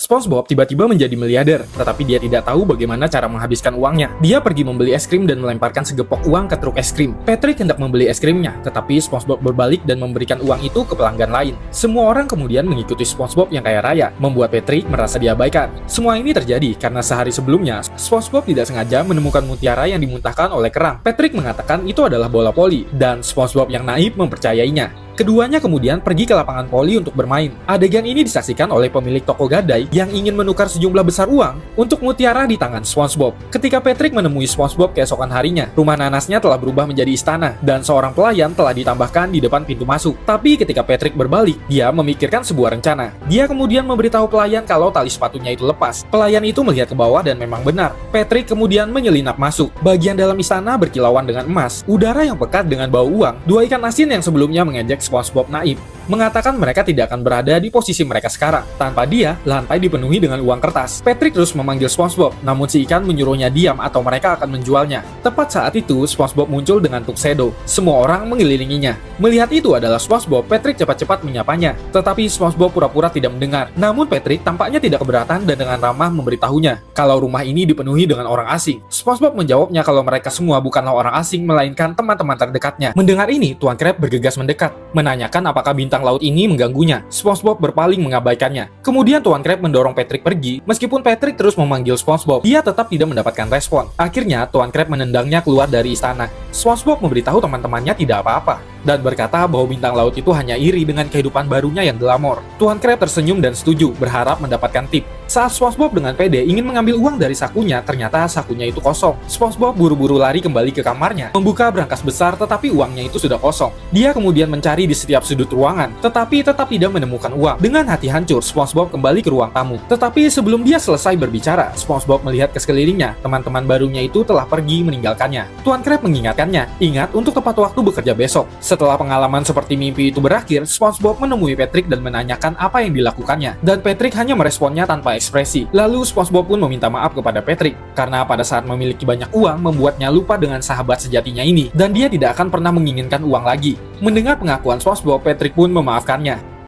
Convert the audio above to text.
SpongeBob tiba-tiba menjadi miliarder, tetapi dia tidak tahu bagaimana cara menghabiskan uangnya. Dia pergi membeli es krim dan melemparkan segepok uang ke truk es krim. Patrick hendak membeli es krimnya, tetapi SpongeBob berbalik dan memberikan uang itu ke pelanggan lain. Semua orang kemudian mengikuti SpongeBob yang kaya raya, membuat Patrick merasa diabaikan. Semua ini terjadi karena sehari sebelumnya, SpongeBob tidak sengaja menemukan mutiara yang dimuntahkan oleh kerang. Patrick mengatakan itu adalah bola voli, dan SpongeBob yang naif mempercayainya. Keduanya kemudian pergi ke lapangan voli untuk bermain. Adegan ini disaksikan oleh pemilik toko gadai yang ingin menukar sejumlah besar uang untuk mutiara di tangan SpongeBob. Ketika Patrick menemui SpongeBob keesokan harinya, rumah nanasnya telah berubah menjadi istana dan seorang pelayan telah ditambahkan di depan pintu masuk. Tapi ketika Patrick berbalik, dia memikirkan sebuah rencana. Dia kemudian memberitahu pelayan kalau tali sepatunya itu lepas. Pelayan itu melihat ke bawah dan memang benar. Patrick kemudian menyelinap masuk. Bagian dalam istana berkilauan dengan emas, udara yang pekat dengan bau uang. Dua ikan asin yang sebelumnya mengejek SpongeBob naif mengatakan mereka tidak akan berada di posisi mereka sekarang. Tanpa dia, lantai dipenuhi dengan uang kertas. Patrick terus memanggil SpongeBob, namun si ikan menyuruhnya diam atau mereka akan menjualnya. Tepat saat itu, SpongeBob muncul dengan tuxedo. Semua orang mengelilinginya. Melihat itu adalah SpongeBob, Patrick cepat-cepat menyapanya. Tetapi SpongeBob pura-pura tidak mendengar. Namun Patrick tampaknya tidak keberatan dan dengan ramah memberitahunya kalau rumah ini dipenuhi dengan orang asing. SpongeBob menjawabnya kalau mereka semua bukanlah orang asing, melainkan teman-teman terdekatnya. Mendengar ini, Tuan Crab bergegas mendekat, menanyakan apakah bintang laut ini mengganggunya. SpongeBob berpaling mengabaikannya. Kemudian Tuan Crab mendorong Patrick pergi, meskipun Patrick terus memanggil SpongeBob. Dia tetap tidak mendapatkan respon. Akhirnya Tuan Crab menendangnya keluar dari istana. SpongeBob memberitahu teman-temannya tidak apa-apa dan berkata bahwa bintang laut itu hanya iri dengan kehidupan barunya yang glamor. Tuan Crab tersenyum dan setuju, berharap mendapatkan tip. Saat SpongeBob dengan pede ingin mengambil uang dari sakunya, ternyata sakunya itu kosong. SpongeBob buru-buru lari kembali ke kamarnya, membuka brankas besar tetapi uangnya itu sudah kosong. Dia kemudian mencari di setiap sudut ruangan, tetapi tetap tidak menemukan uang. Dengan hati hancur, SpongeBob kembali ke ruang tamu. Tetapi sebelum dia selesai berbicara, SpongeBob melihat ke sekelilingnya. Teman-teman barunya itu telah pergi meninggalkannya. Tuan Crab mengingatkannya, ingat untuk tepat waktu bekerja besok. Setelah pengalaman seperti mimpi itu berakhir, SpongeBob menemui Patrick dan menanyakan apa yang dilakukannya. Dan Patrick hanya meresponnya tanpa ekspresi. Lalu SpongeBob pun meminta maaf kepada Patrick karena pada saat memiliki banyak uang membuatnya lupa dengan sahabat sejatinya ini dan dia tidak akan pernah menginginkan uang lagi. Mendengar pengakuan SpongeBob, Patrick pun memaafkannya.